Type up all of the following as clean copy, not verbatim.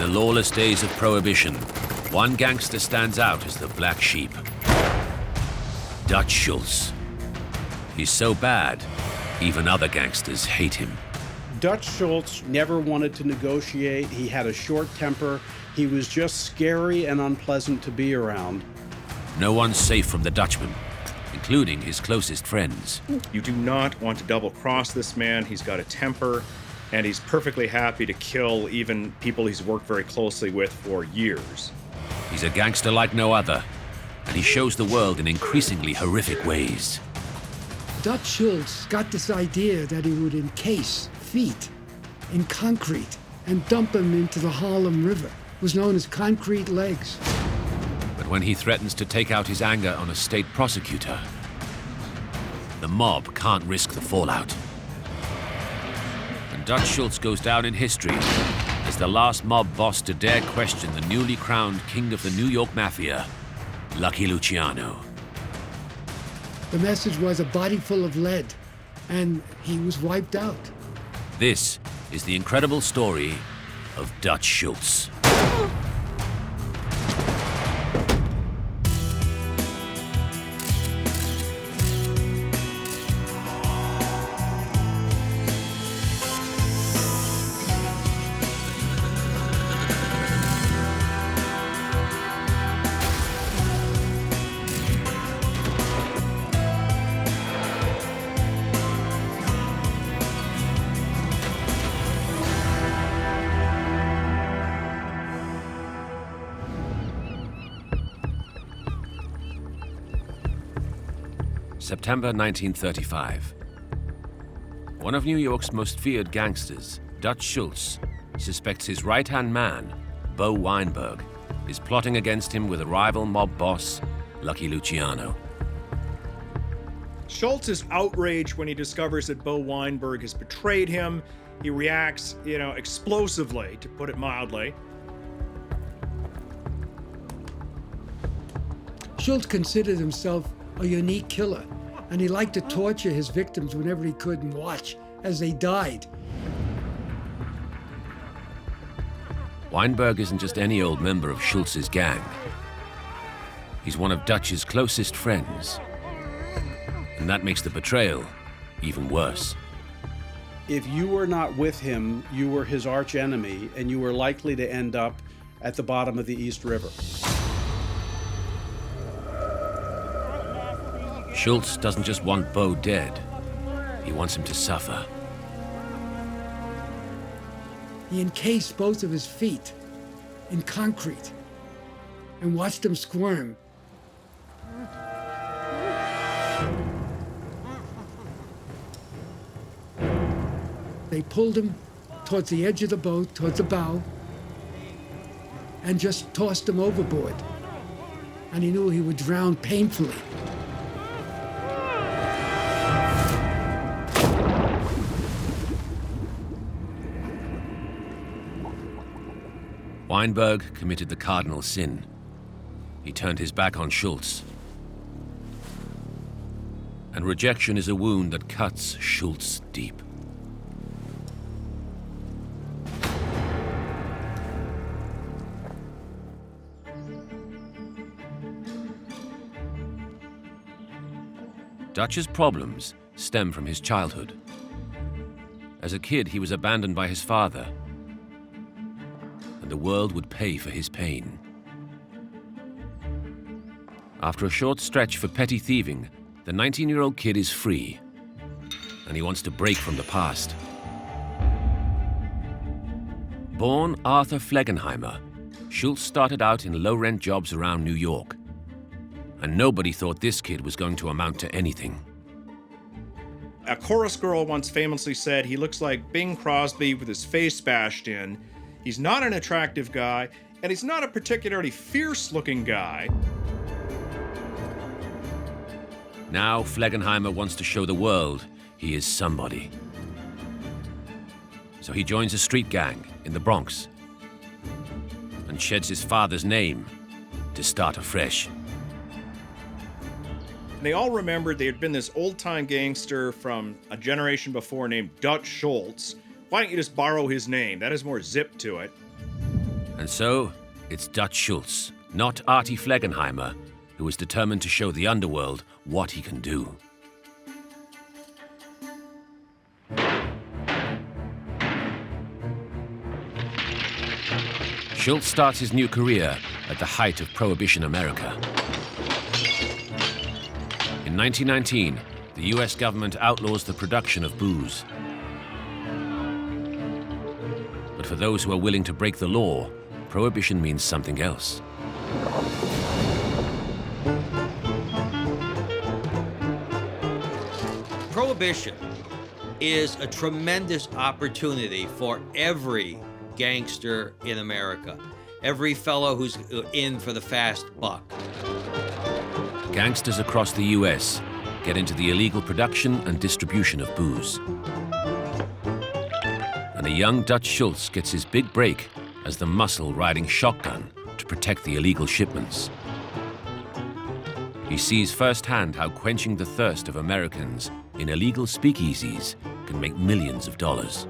the lawless days of Prohibition, one gangster stands out as the black sheep. Dutch Schultz. He's so bad, even other gangsters hate him. Dutch Schultz never wanted to negotiate. He had a short temper. He was just scary and unpleasant to be around. No one's safe from the Dutchman, including his closest friends. You do not want to double-cross this man. He's got a temper, and he's perfectly happy to kill even people he's worked very closely with for years. He's a gangster like no other, and he shows the world in increasingly horrific ways. Dutch Schultz got this idea that he would encase feet in concrete and dump them into the Harlem River. It was known as concrete legs. But when he threatens to take out his anger on a state prosecutor, the mob can't risk the fallout. And Dutch Schultz goes down in history as the last mob boss to dare question the newly crowned king of the New York Mafia, Lucky Luciano. The message was a body full of lead, and he was wiped out. This is the incredible story of Dutch Schultz. September 1935. One of New York's most feared gangsters, Dutch Schultz, suspects his right-hand man, Bo Weinberg, is plotting against him with a rival mob boss, Lucky Luciano. Schultz is outraged when he discovers that Bo Weinberg has betrayed him. He reacts, explosively, to put it mildly. Schultz considered himself a unique killer, and he liked to torture his victims whenever he could and watch as they died. Weinberg isn't just any old member of Schultz's gang. He's one of Dutch's closest friends. And that makes the betrayal even worse. If you were not with him, you were his arch enemy, and you were likely to end up at the bottom of the East River. Schultz doesn't just want Bo dead. He wants him to suffer. He encased both of his feet in concrete and watched them squirm. They pulled him towards the edge of the boat, towards the bow, and just tossed him overboard. And he knew he would drown painfully. Weinberg committed the cardinal sin. He turned his back on Schultz. And rejection is a wound that cuts Schultz deep. Dutch's problems stem from his childhood. As a kid, he was abandoned by his father, and the world would pay for his pain. After a short stretch for petty thieving, the 19-year-old kid is free, and he wants to break from the past. Born Arthur Flegenheimer, Schultz started out in low-rent jobs around New York, and nobody thought this kid was going to amount to anything. A chorus girl once famously said he looks like Bing Crosby with his face bashed in. He's not an attractive guy, and he's not a particularly fierce-looking guy. Now Flegenheimer wants to show the world he is somebody. So he joins a street gang in the Bronx and sheds his father's name to start afresh. They all remembered there had been this old-time gangster from a generation before named Dutch Schultz. Why don't you just borrow his name? That has more zip to it. And so, it's Dutch Schultz, not Artie Flegenheimer, who is determined to show the underworld what he can do. Schultz starts his new career at the height of Prohibition America. In 1919, the US government outlaws the production of booze. But for those who are willing to break the law, Prohibition means something else. Prohibition is a tremendous opportunity for every gangster in America, every fellow who's in for the fast buck. Gangsters across the US get into the illegal production and distribution of booze. And a young Dutch Schultz gets his big break as the muscle riding shotgun to protect the illegal shipments. He sees firsthand how quenching the thirst of Americans in illegal speakeasies can make millions of dollars.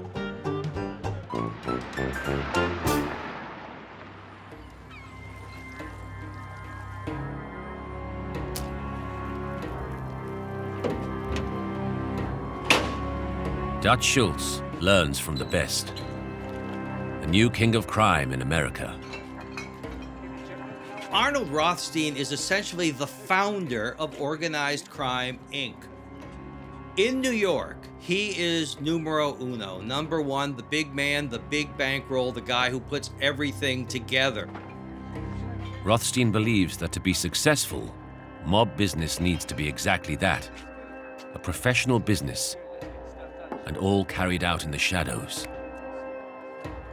Dutch Schultz learns from the best. The new king of crime in America. Arnold Rothstein is essentially the founder of Organized Crime, Inc. In New York, he is numero uno, number one, the big man, the big bankroll, the guy who puts everything together. Rothstein believes that to be successful, mob business needs to be exactly that, a professional business, and all carried out in the shadows.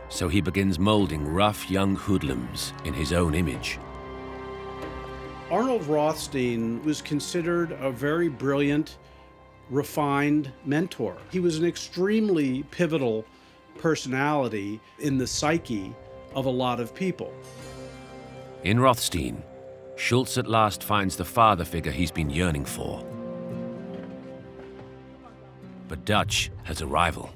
So he begins molding rough young hoodlums in his own image. Arnold Rothstein was considered a very brilliant, refined mentor. He was an extremely pivotal personality in the psyche of a lot of people. In Rothstein, Schultz at last finds the father figure he's been yearning for. But Dutch has a rival.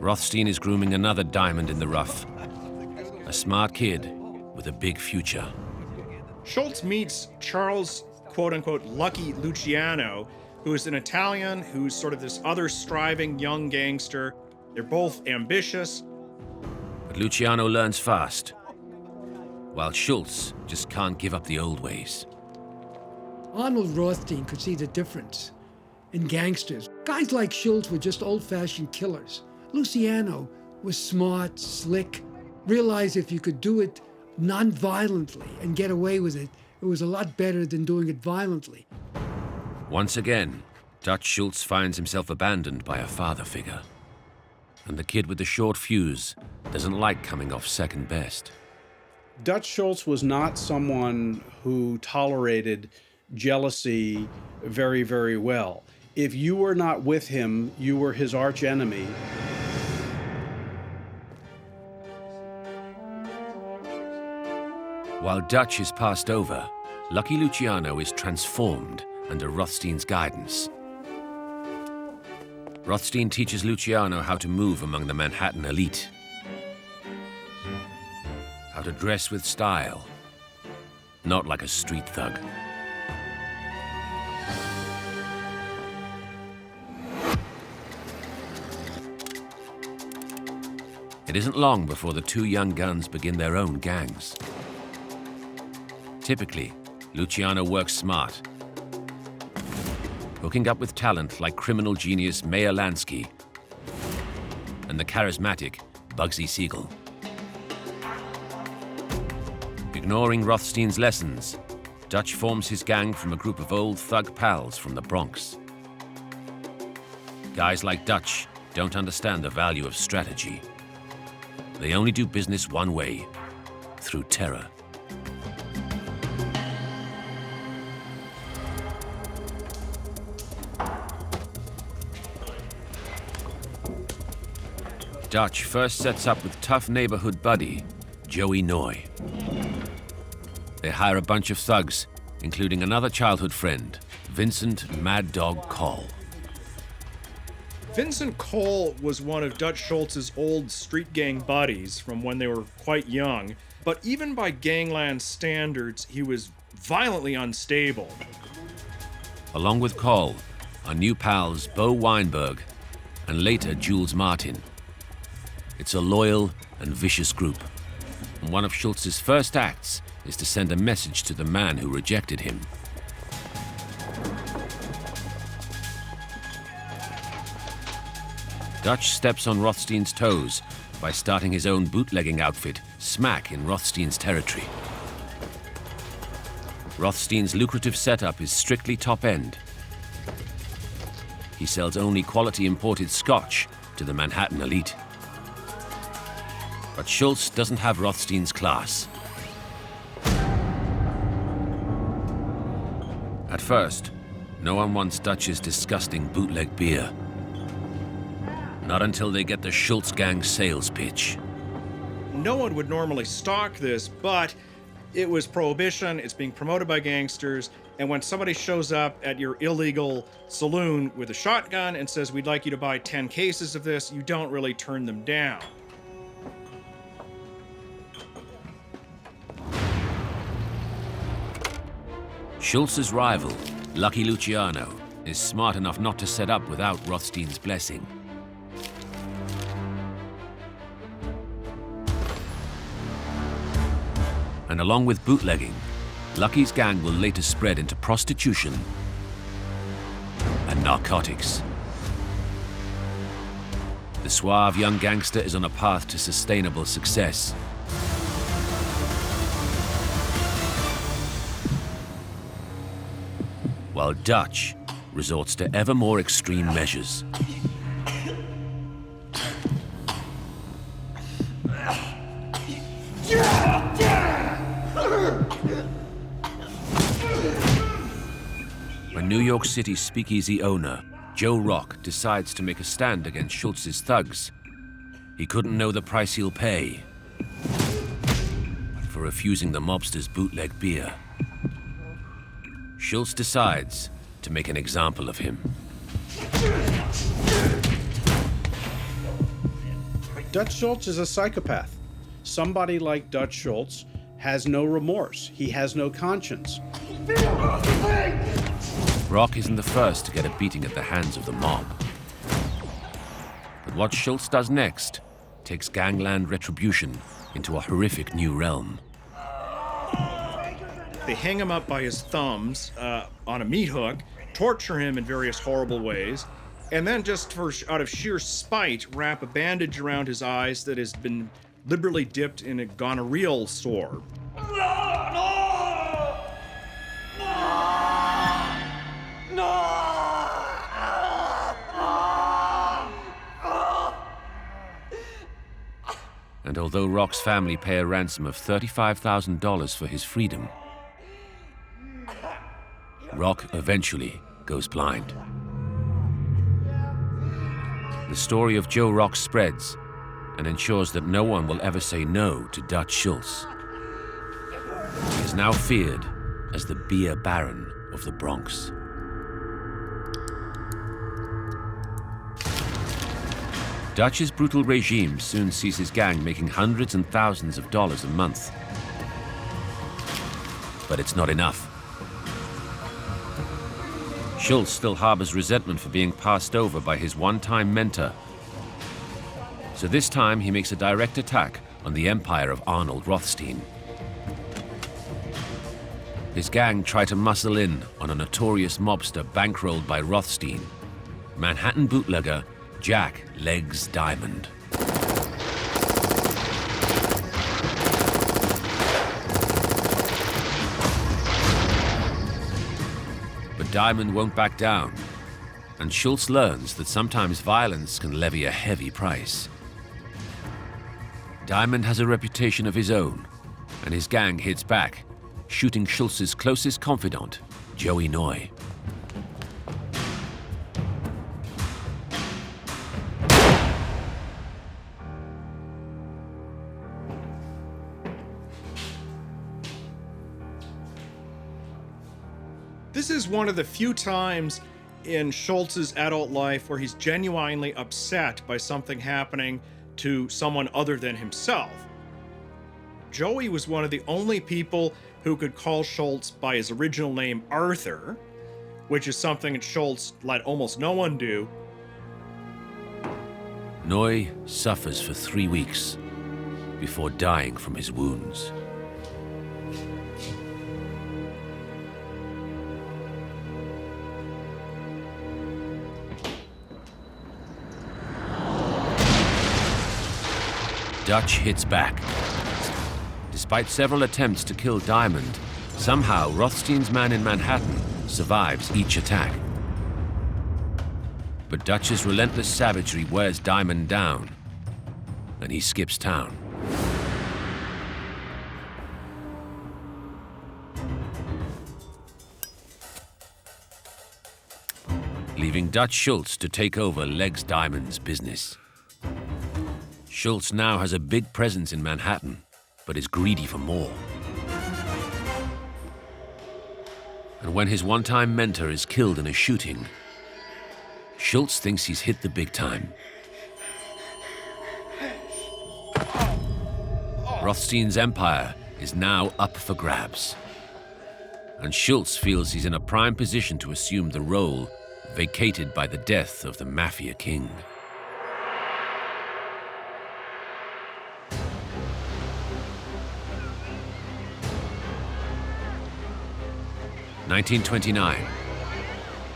Rothstein is grooming another diamond in the rough, a smart kid with a big future. Schultz meets Charles, quote-unquote, Lucky Luciano, who is an Italian, who's sort of this other striving young gangster. They're both ambitious. But Luciano learns fast, while Schultz just can't give up the old ways. Arnold Rothstein could see the difference in gangsters. Guys like Schultz were just old-fashioned killers. Luciano was smart, slick, realized if you could do it non-violently and get away with it, it was a lot better than doing it violently. Once again, Dutch Schultz finds himself abandoned by a father figure. And the kid with the short fuse doesn't like coming off second best. Dutch Schultz was not someone who tolerated jealousy very, very well. If you were not with him, you were his arch enemy. While Dutch is passed over, Lucky Luciano is transformed under Rothstein's guidance. Rothstein teaches Luciano how to move among the Manhattan elite, how to dress with style, not like a street thug. It isn't long before the two young guns begin their own gangs. Typically, Luciano works smart, hooking up with talent like criminal genius Meyer Lansky and the charismatic Bugsy Siegel. Ignoring Rothstein's lessons, Dutch forms his gang from a group of old thug pals from the Bronx. Guys like Dutch don't understand the value of strategy. They only do business one way, through terror. Dutch first sets up with tough neighborhood buddy, Joey Noy. They hire a bunch of thugs, including another childhood friend, Vincent Mad Dog Call. Vincent Cole was one of Dutch Schultz's old street gang buddies from when they were quite young, but even by gangland standards, he was violently unstable. Along with Cole are new pals Bo Weinberg and later Jules Martin. It's a loyal and vicious group, and one of Schultz's first acts is to send a message to the man who rejected him. Dutch steps on Rothstein's toes by starting his own bootlegging outfit smack in Rothstein's territory. Rothstein's lucrative setup is strictly top-end. He sells only quality imported scotch to the Manhattan elite. But Schultz doesn't have Rothstein's class. At first, no one wants Dutch's disgusting bootleg beer. Not until they get the Schultz gang sales pitch. No one would normally stock this, but it was Prohibition, it's being promoted by gangsters, and when somebody shows up at your illegal saloon with a shotgun and says, we'd like you to buy 10 cases of this, you don't really turn them down. Schultz's rival, Lucky Luciano, is smart enough not to set up without Rothstein's blessing. And along with bootlegging, Lucky's gang will later spread into prostitution and narcotics. The suave young gangster is on a path to sustainable success. While Dutch resorts to ever more extreme measures. When New York City speakeasy owner Joe Rock decides to make a stand against Schultz's thugs, he couldn't know the price he'll pay for refusing the mobster's bootleg beer. Schultz decides to make an example of him. Dutch Schultz is a psychopath. Somebody like Dutch Schultz has no remorse. He has no conscience. Rock isn't the first to get a beating at the hands of the mob. But what Schultz does next takes gangland retribution into a horrific new realm. They hang him up by his thumbs on a meat hook, torture him in various horrible ways, and then just out of sheer spite, wrap a bandage around his eyes that has been liberally dipped in a gonorrheal sore. And although Rock's family pay a ransom of $35,000 for his freedom, Rock eventually goes blind. The story of Joe Rock spreads and ensures that no one will ever say no to Dutch Schultz. He is now feared as the beer baron of the Bronx. Dutch's brutal regime soon sees his gang making hundreds and thousands of dollars a month. But it's not enough. Schultz still harbors resentment for being passed over by his one-time mentor. So this time he makes a direct attack on the empire of Arnold Rothstein. His gang try to muscle in on a notorious mobster bankrolled by Rothstein, Manhattan bootlegger Jack Legs Diamond. But Diamond won't back down, and Schultz learns that sometimes violence can levy a heavy price. Diamond has a reputation of his own, and his gang hits back, shooting Schultz's closest confidant, Joey Noy. This is one of the few times in Schultz's adult life where he's genuinely upset by something happening to someone other than himself. Joey was one of the only people who could call Schultz by his original name, Arthur, which is something that Schultz let almost no one do. Noy suffers for 3 weeks before dying from his wounds. Dutch hits back. Despite several attempts to kill Diamond, somehow Rothstein's man in Manhattan survives each attack. But Dutch's relentless savagery wears Diamond down, and he skips town. Leaving Dutch Schultz to take over Legs Diamond's business. Schultz now has a big presence in Manhattan, but is greedy for more. And when his one-time mentor is killed in a shooting, Schultz thinks he's hit the big time. Rothstein's empire is now up for grabs. And Schultz feels he's in a prime position to assume the role vacated by the death of the Mafia King. (1929),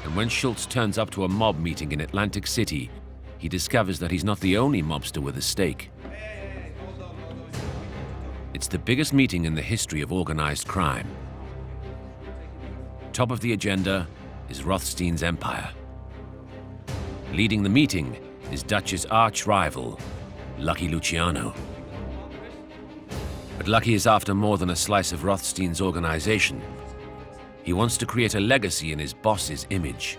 and when Schultz turns up to a mob meeting in Atlantic City, he discovers that he's not the only mobster with a stake. It's the biggest meeting in the history of organized crime. Top of the agenda is Rothstein's empire. Leading the meeting is Dutch's arch-rival, Lucky Luciano. But Lucky is after more than a slice of Rothstein's organization. He wants to create a legacy in his boss's image.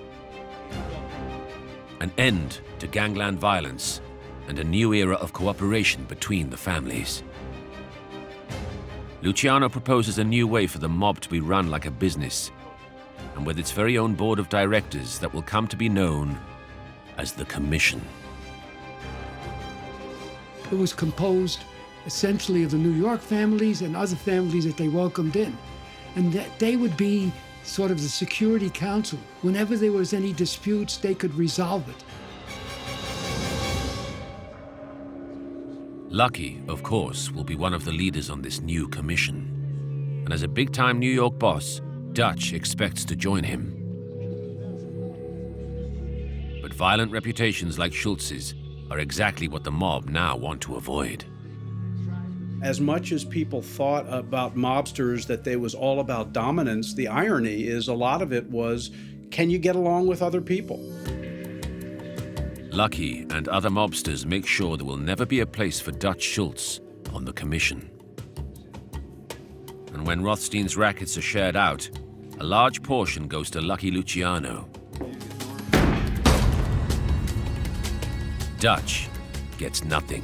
An end to gangland violence and a new era of cooperation between the families. Luciano proposes a new way for the mob to be run like a business, and with its very own board of directors that will come to be known as the Commission. It was composed essentially of the New York families and other families that they welcomed in. And that they would be sort of the security council. Whenever there was any disputes, they could resolve it. Lucky, of course, will be one of the leaders on this new commission. And as a big-time New York boss, Dutch expects to join him. But violent reputations like Schultz's are exactly what the mob now want to avoid. As much as people thought about mobsters that they was all about dominance, the irony is a lot of it was, can you get along with other people? Lucky and other mobsters make sure there will never be a place for Dutch Schultz on the commission. And when Rothstein's rackets are shared out, a large portion goes to Lucky Luciano. Dutch gets nothing.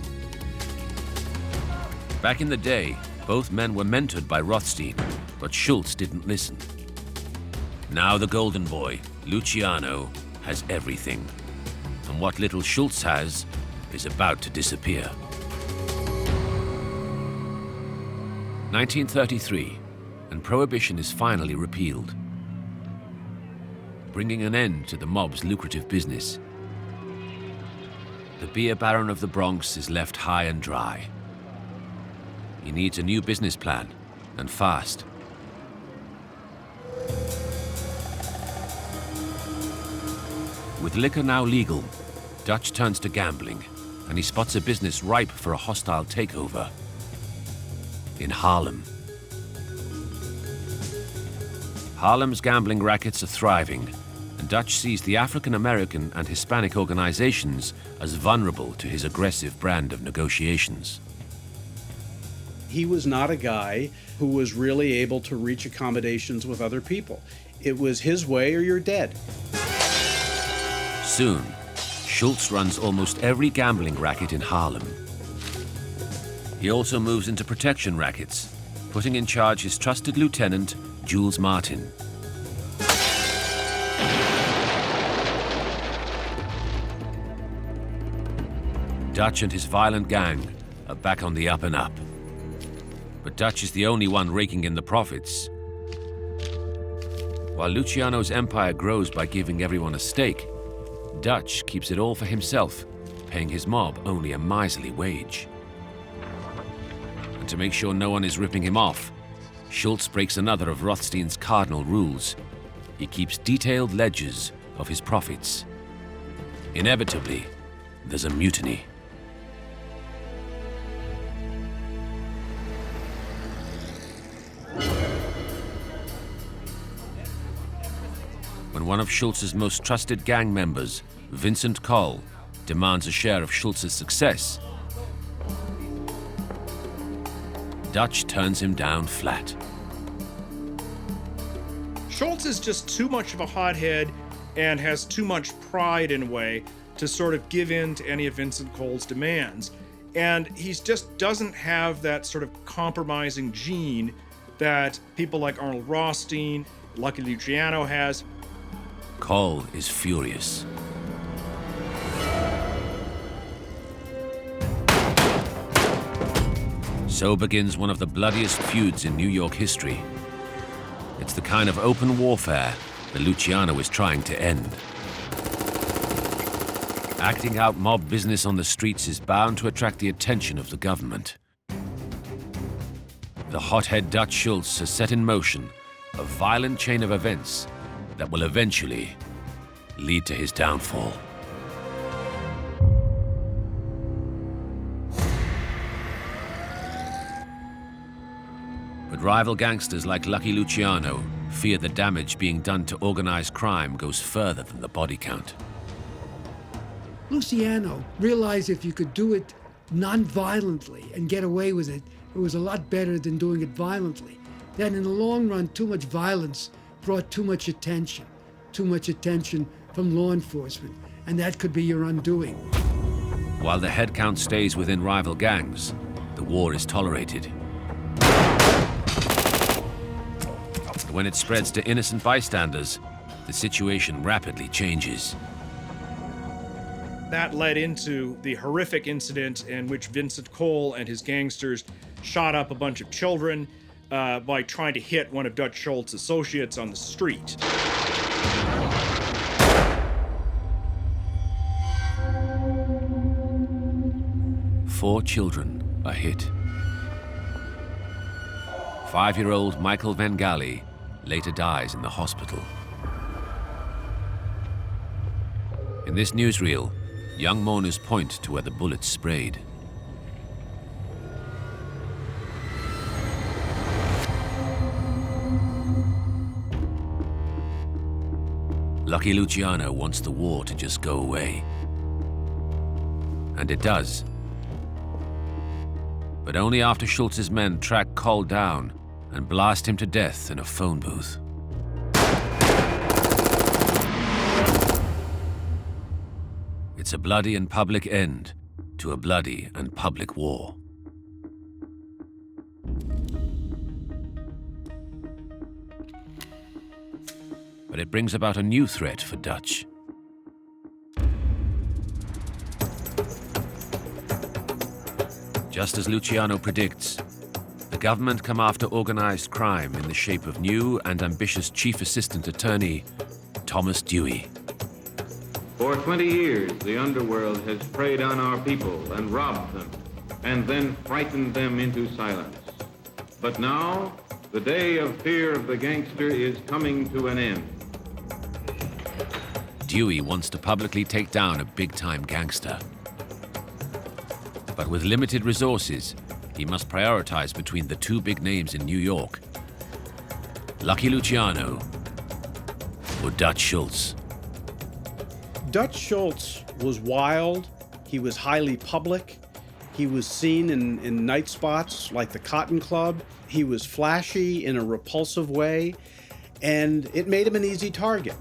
Back in the day, both men were mentored by Rothstein, but Schultz didn't listen. Now the golden boy, Luciano, has everything. And what little Schultz has is about to disappear. 1933, and Prohibition is finally repealed, bringing an end to the mob's lucrative business. The beer baron of the Bronx is left high and dry. He needs a new business plan, and fast. With liquor now legal, Dutch turns to gambling, and he spots a business ripe for a hostile takeover in Harlem. Harlem's gambling rackets are thriving, and Dutch sees the African American and Hispanic organizations as vulnerable to his aggressive brand of negotiations. He was not a guy who was really able to reach accommodations with other people. It was his way or you're dead. Soon, Schultz runs almost every gambling racket in Harlem. He also moves into protection rackets, putting in charge his trusted lieutenant, Jules Martin. Dutch and his violent gang are back on the up and up. But Dutch is the only one raking in the profits. While Luciano's empire grows by giving everyone a stake, Dutch keeps it all for himself, paying his mob only a miserly wage. And to make sure no one is ripping him off, Schultz breaks another of Rothstein's cardinal rules. He keeps detailed ledgers of his profits. Inevitably, there's a mutiny. When one of Schultz's most trusted gang members, Vincent Coll, demands a share of Schultz's success, Dutch turns him down flat. Schultz is just too much of a hothead and has too much pride in a way to sort of give in to any of Vincent Coll's demands. And he just doesn't have that sort of compromising gene that people like Arnold Rothstein, Lucky Luciano has. Coll is furious. So begins one of the bloodiest feuds in New York history. It's the kind of open warfare that Luciano is trying to end. Acting out mob business on the streets is bound to attract the attention of the government. The hothead Dutch Schultz has set in motion a violent chain of events that will eventually lead to his downfall. But rival gangsters like Lucky Luciano fear the damage being done to organized crime goes further than the body count. Luciano realized if you could do it non-violently and get away with it, it was a lot better than doing it violently. That in the long run, too much violence brought too much attention from law enforcement, and that could be your undoing. While the headcount stays within rival gangs, the war is tolerated. But when it spreads to innocent bystanders, the situation rapidly changes. That led into the horrific incident in which Vincent Coll and his gangsters shot up a bunch of children by trying to hit one of Dutch Schultz's associates on the street. Four children are hit. 5-year-old Michael Vengali later dies in the hospital. In this newsreel, young mourners point to where the bullets sprayed. Lucky Luciano wants the war to just go away. And it does. But only after Schultz's men track Coll down and blast him to death in a phone booth. It's a bloody and public end to a bloody and public war. But it brings about a new threat for Dutch. Just as Luciano predicts, the government come after organized crime in the shape of new and ambitious Chief Assistant Attorney Thomas Dewey. For 20 years, the underworld has preyed on our people and robbed them, and then frightened them into silence. But now, the day of fear of the gangster is coming to an end. Dewey wants to publicly take down a big-time gangster. But with limited resources, he must prioritize between the two big names in New York: Lucky Luciano or Dutch Schultz. Dutch Schultz was wild. He was highly public. He was seen in night spots like the Cotton Club. He was flashy in a repulsive way, and it made him an easy target.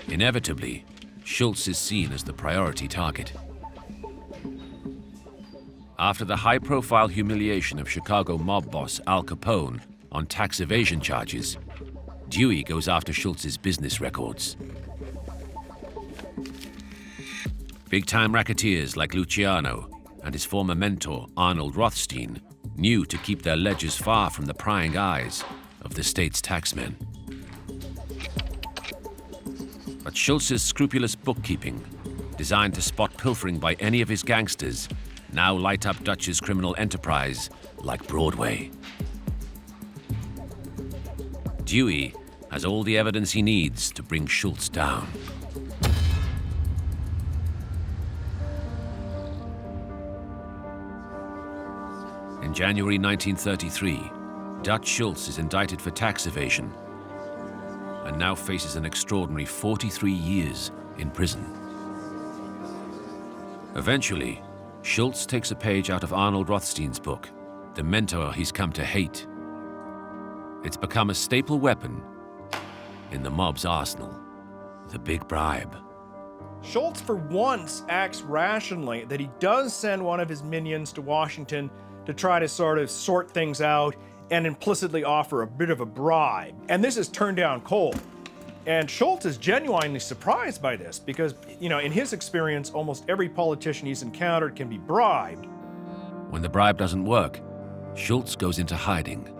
Inevitably, Schultz is seen as the priority target. After the high-profile humiliation of Chicago mob boss Al Capone on tax evasion charges, Dewey goes after Schultz's business records. Big-time racketeers like Luciano and his former mentor, Arnold Rothstein, knew to keep their ledgers far from the prying eyes of the state's taxmen. But Schultz's scrupulous bookkeeping, designed to spot pilfering by any of his gangsters, now light up Dutch's criminal enterprise like Broadway. Dewey has all the evidence he needs to bring Schultz down. In January 1933, Dutch Schultz is indicted for tax evasion and now faces an extraordinary 43 years in prison. Eventually, Schultz takes a page out of Arnold Rothstein's book, The Mentor He's Come to Hate. It's become a staple weapon in the mob's arsenal, the big bribe. Schultz for once acts rationally, that he does send one of his minions to Washington to try to sort of sort things out and implicitly offer a bit of a bribe. And this is turned down cold. And Schultz is genuinely surprised by this because, you know, in his experience, almost every politician he's encountered can be bribed. When the bribe doesn't work, Schultz goes into hiding.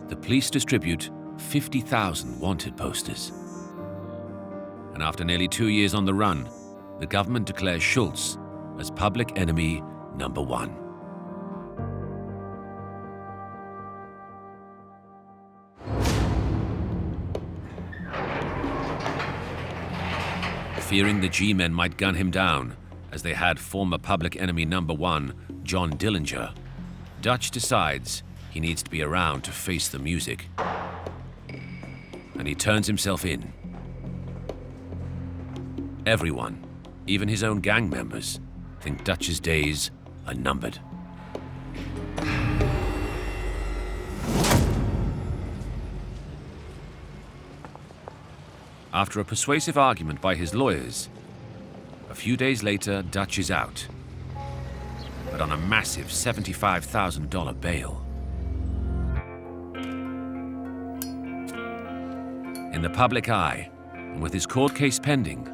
The police distribute 50,000 wanted posters. And after nearly 2 years on the run, the government declares Schultz as public enemy number 1. Fearing the G-men might gun him down, as they had former public enemy number 1, John Dillinger, Dutch decides he needs to be around to face the music. And he turns himself in. Everyone, even his own gang members, think Dutch's days are numbered. After a persuasive argument by his lawyers, a few days later, Dutch is out, but on a massive $75,000 bail. In the public eye, and with his court case pending,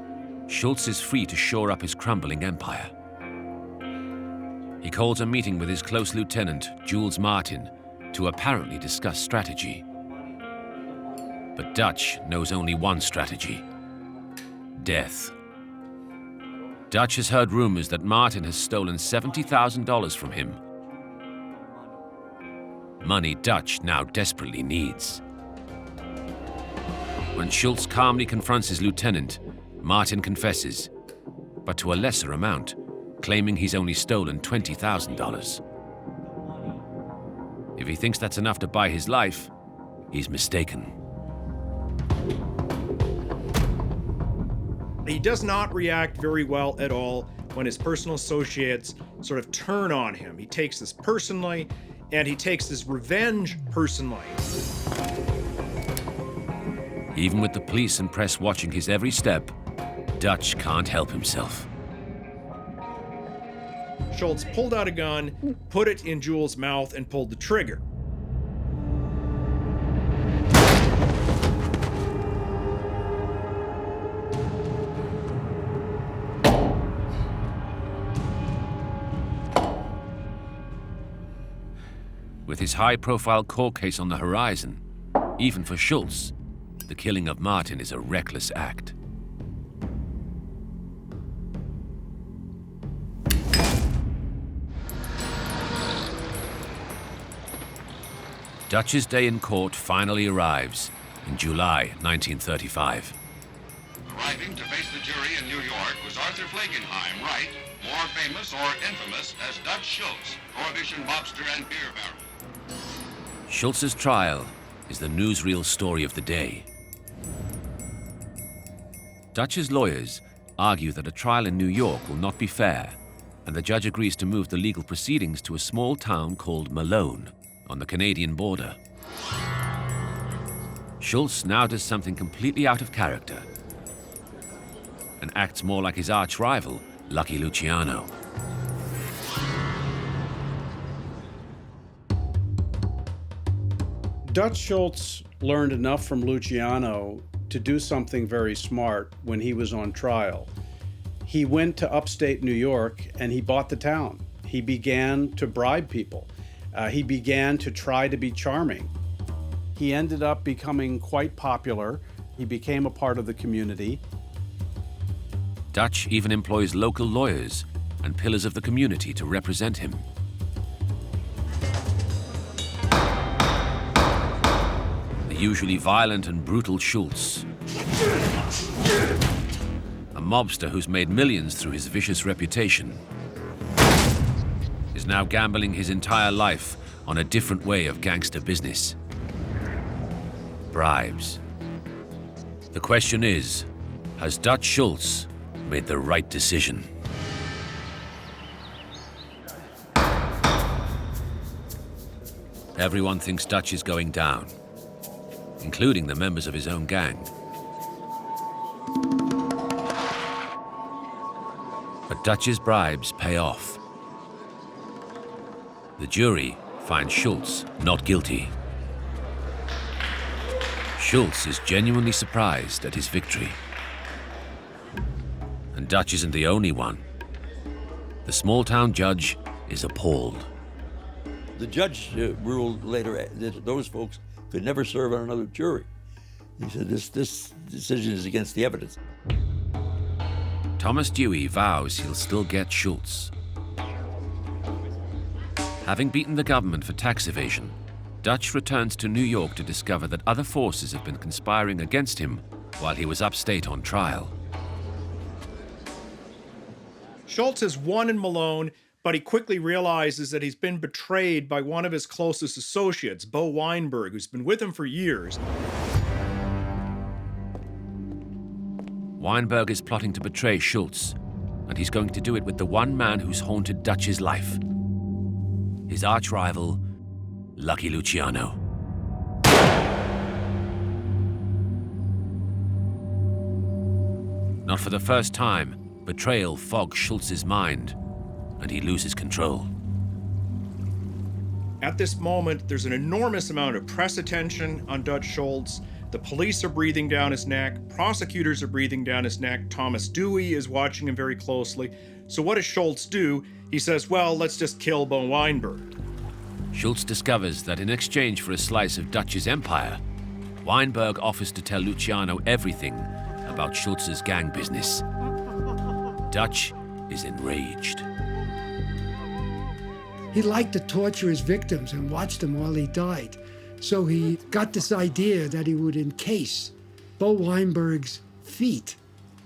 Schultz is free to shore up his crumbling empire. He calls a meeting with his close lieutenant, Jules Martin, to apparently discuss strategy. But Dutch knows only one strategy: death. Dutch has heard rumors that Martin has stolen $70,000 from him. Money Dutch now desperately needs. When Schultz calmly confronts his lieutenant, Martin confesses, but to a lesser amount, claiming he's only stolen $20,000. If he thinks that's enough to buy his life, he's mistaken. He does not react very well at all when his personal associates sort of turn on him. He takes this personally, and he takes this revenge personally. Even with the police and press watching his every step, Dutch can't help himself. Schultz pulled out a gun, put it in Jules' mouth, and pulled the trigger. With his high-profile court case on the horizon, even for Schultz, the killing of Martin is a reckless act. Dutch's day in court finally arrives in July 1935. Arriving to face the jury in New York was Arthur Flagenheim, right, more famous or infamous as Dutch Schultz, Prohibition mobster and beer baron. Schultz's trial is the newsreel story of the day. Dutch's lawyers argue that a trial in New York will not be fair, and the judge agrees to move the legal proceedings to a small town called Malone on the Canadian border. Schultz now does something completely out of character and acts more like his arch-rival, Lucky Luciano. Dutch Schultz learned enough from Luciano to do something very smart when he was on trial. He went to upstate New York and he bought the town. He began to bribe people. He began to try to be charming. He ended up becoming quite popular. He became a part of the community. Dutch even employs local lawyers and pillars of the community to represent him. The usually violent and brutal Schultz, a mobster who's made millions through his vicious reputation, is now gambling his entire life on a different way of gangster business: bribes. The question is, has Dutch Schultz made the right decision? Everyone thinks Dutch is going down, including the members of his own gang. But Dutch's bribes pay off. The jury finds Schultz not guilty. Schultz is genuinely surprised at his victory. And Dutch isn't the only one. The small-town judge is appalled. The judge ruled later that those folks could never serve on another jury. He said this decision is against the evidence. Thomas Dewey vows he'll still get Schultz. Having beaten the government for tax evasion, Dutch returns to New York to discover that other forces have been conspiring against him while he was upstate on trial. Schultz has won in Malone, but he quickly realizes that he's been betrayed by one of his closest associates, Bo Weinberg, who's been with him for years. Weinberg is plotting to betray Schultz, and he's going to do it with the one man who's haunted Dutch's life: his arch-rival, Lucky Luciano. Not for the first time, betrayal fogs Schultz's mind, and he loses control. At this moment, there's an enormous amount of press attention on Dutch Schultz. The police are breathing down his neck. Prosecutors are breathing down his neck. Thomas Dewey is watching him very closely. So what does Schultz do? He says, well, let's just kill Bo Weinberg. Schultz discovers that in exchange for a slice of Dutch's empire, Weinberg offers to tell Luciano everything about Schultz's gang business. Dutch is enraged. He liked to torture his victims and watch them while he died. So he got this idea that he would encase Bo Weinberg's feet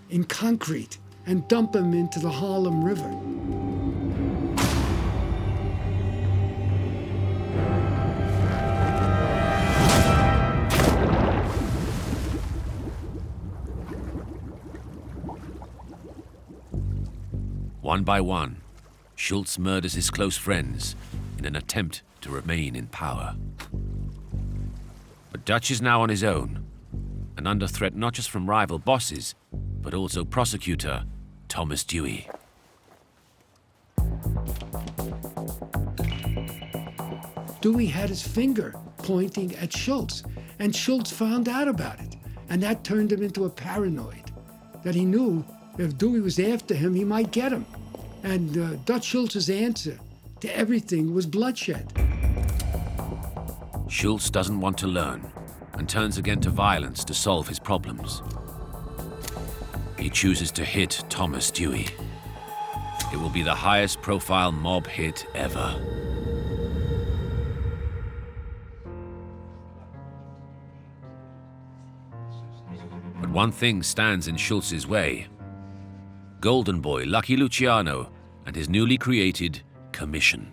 in concrete and dump him into the Harlem River. One by one, Schultz murders his close friends in an attempt to remain in power. But Dutch is now on his own, and under threat not just from rival bosses, but also prosecutor Thomas Dewey. Dewey had his finger pointing at Schultz, and Schultz found out about it. And that turned him into a paranoid, that he knew if Dewey was after him, he might get him. And Dutch Schultz's answer to everything was bloodshed. Schultz doesn't want to learn and turns again to violence to solve his problems. He chooses to hit Thomas Dewey. It will be the highest profile mob hit ever. But one thing stands in Schultz's way: Golden Boy Lucky Luciano and his newly created Commission.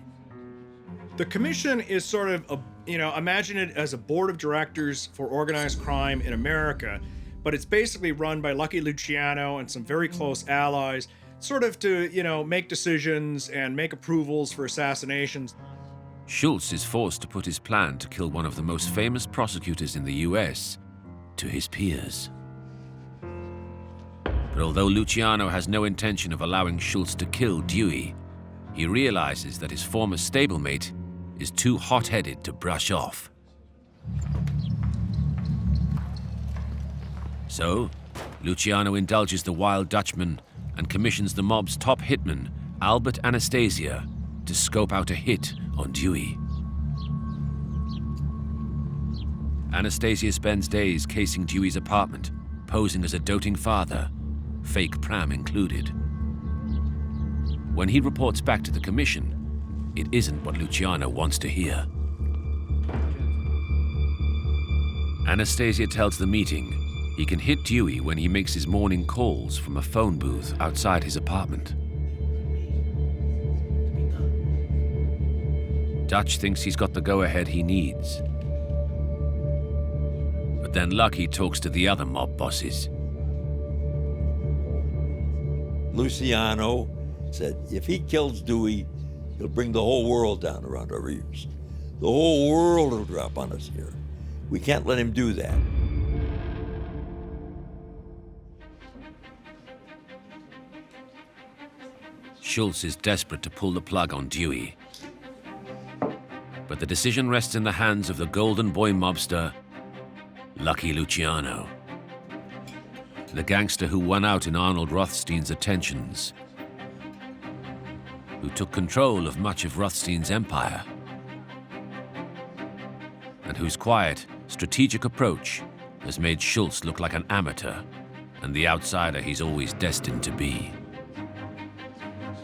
The Commission is sort of, imagine it as a board of directors for organized crime in America, but it's basically run by Lucky Luciano and some very close allies, sort of to, make decisions and make approvals for assassinations. Schultz is forced to put his plan to kill one of the most famous prosecutors in the US to his peers. But although Luciano has no intention of allowing Schultz to kill Dewey, he realizes that his former stablemate is too hot-headed to brush off. So, Luciano indulges the Wild Dutchman and commissions the mob's top hitman, Albert Anastasia, to scope out a hit on Dewey. Anastasia spends days casing Dewey's apartment, posing as a doting father, fake pram included. When he reports back to the commission, it isn't what Luciano wants to hear. Anastasia tells the meeting he can hit Dewey when he makes his morning calls from a phone booth outside his apartment. Dutch thinks he's got the go-ahead he needs. But then Lucky talks to the other mob bosses. Luciano said, if he kills Dewey, he'll bring the whole world down around our ears. The whole world will drop on us here. We can't let him do that. Schultz is desperate to pull the plug on Dewey. But the decision rests in the hands of the golden boy mobster, Lucky Luciano. The gangster who won out in Arnold Rothstein's attentions, who took control of much of Rothstein's empire, and whose quiet, strategic approach has made Schultz look like an amateur and the outsider he's always destined to be.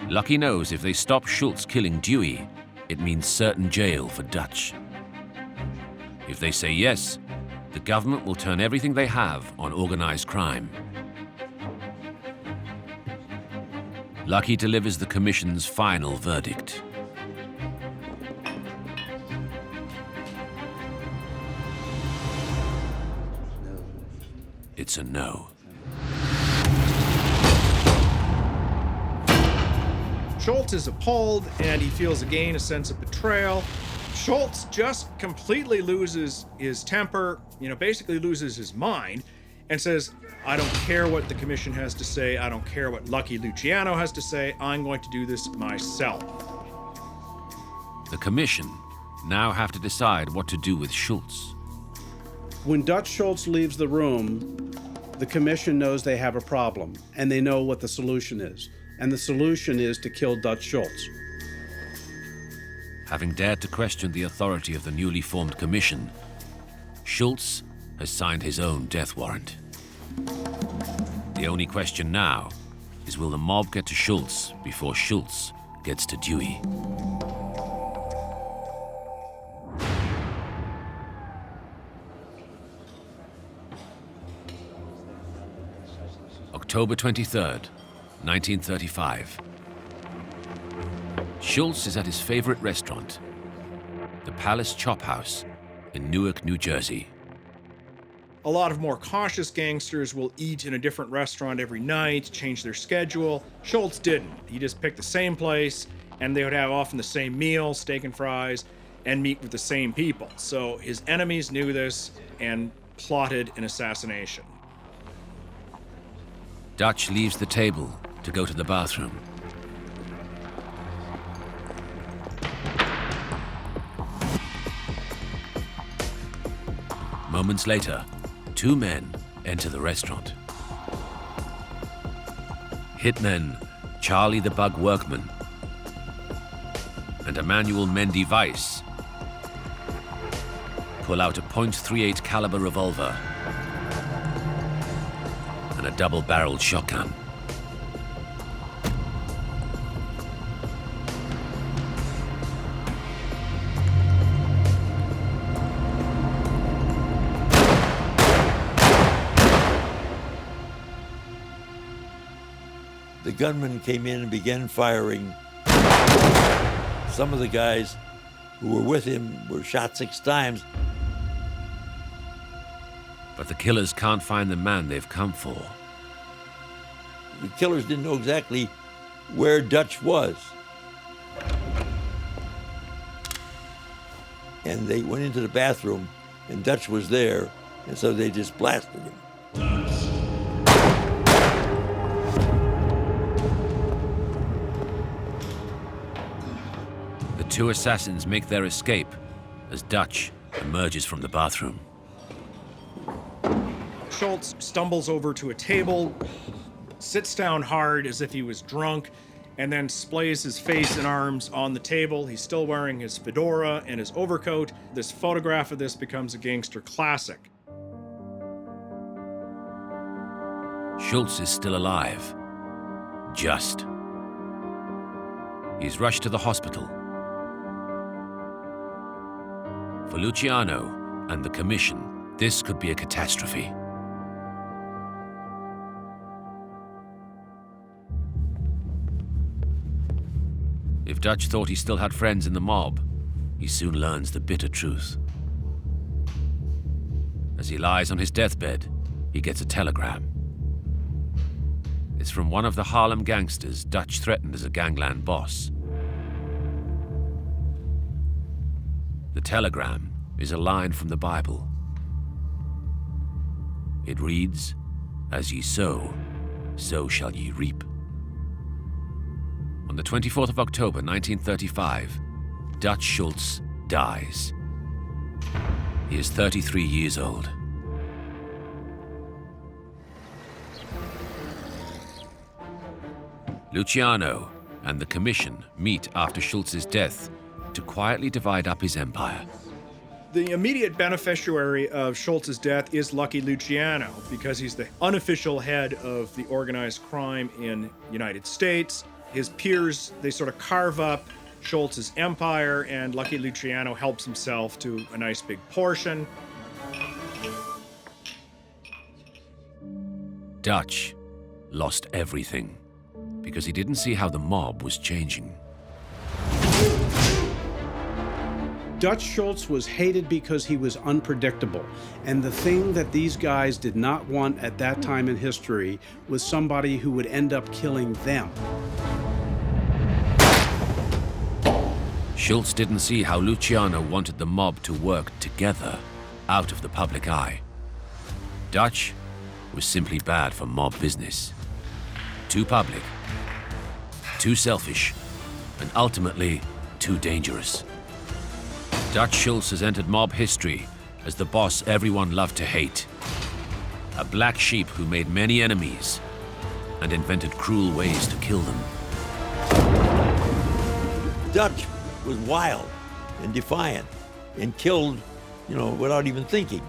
Lucky knows if they stop Schultz killing Dewey, it means certain jail for Dutch. If they say yes, the government will turn everything they have on organized crime. Lucky delivers the commission's final verdict. It's a no. Schultz is appalled, and he feels again a sense of betrayal. Schultz just completely loses his temper, basically loses his mind, and says, I don't care what the commission has to say, I don't care what Lucky Luciano has to say, I'm going to do this myself. The commission now have to decide what to do with Schultz. When Dutch Schultz leaves the room, the commission knows they have a problem, and they know what the solution is. And the solution is to kill Dutch Schultz. Having dared to question the authority of the newly formed commission, Schultz has signed his own death warrant. The only question now is, will the mob get to Schultz before Schultz gets to Dewey? October 23rd, 1935. Schultz is at his favorite restaurant, the Palace Chop House in Newark, New Jersey. A lot of more cautious gangsters will eat in a different restaurant every night, change their schedule. Schultz didn't. He just picked the same place, and they would have often the same meal, steak and fries, and meet with the same people. So his enemies knew this and plotted an assassination. Dutch leaves the table to go to the bathroom. Moments later, two men enter the restaurant. Hitmen Charlie the Bug Workman and Emmanuel Mendy Weiss pull out a .38 caliber revolver and a double-barreled shotgun. The gunman came in and began firing. Some of the guys who were with him were shot 6 times. But the killers can't find the man they've come for. The killers didn't know exactly where Dutch was. And they went into the bathroom, and Dutch was there, and so they just blasted him. The two assassins make their escape as Dutch emerges from the bathroom. Schultz stumbles over to a table, sits down hard as if he was drunk, and then splays his face and arms on the table. He's still wearing his fedora and his overcoat. This photograph of this becomes a gangster classic. Schultz is still alive. Just. He's rushed to the hospital. For Luciano and the Commission, this could be a catastrophe. If Dutch thought he still had friends in the mob, he soon learns the bitter truth. As he lies on his deathbed, he gets a telegram. It's from one of the Harlem gangsters Dutch threatened as a gangland boss. The telegram is a line from the Bible. It reads, "As ye sow, so shall ye reap." On the 24th of October, 1935, Dutch Schultz dies. He is 33 years old. Luciano and the Commission meet after Schultz's death to quietly divide up his empire. The immediate beneficiary of Schultz's death is Lucky Luciano, because he's the unofficial head of the organized crime in the United States. His peers, they sort of carve up Schultz's empire, and Lucky Luciano helps himself to a nice big portion. Dutch lost everything because he didn't see how the mob was changing. Dutch Schultz was hated because he was unpredictable. And the thing that these guys did not want at that time in history was somebody who would end up killing them. Schultz didn't see how Luciano wanted the mob to work together, out of the public eye. Dutch was simply bad for mob business. Too public, too selfish, and ultimately too dangerous. Dutch Schultz has entered mob history as the boss everyone loved to hate. A black sheep who made many enemies and invented cruel ways to kill them. Dutch was wild and defiant and killed, without even thinking.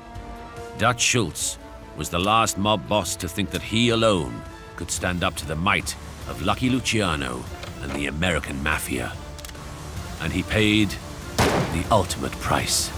Dutch Schultz was the last mob boss to think that he alone could stand up to the might of Lucky Luciano and the American Mafia. And he paid the ultimate price.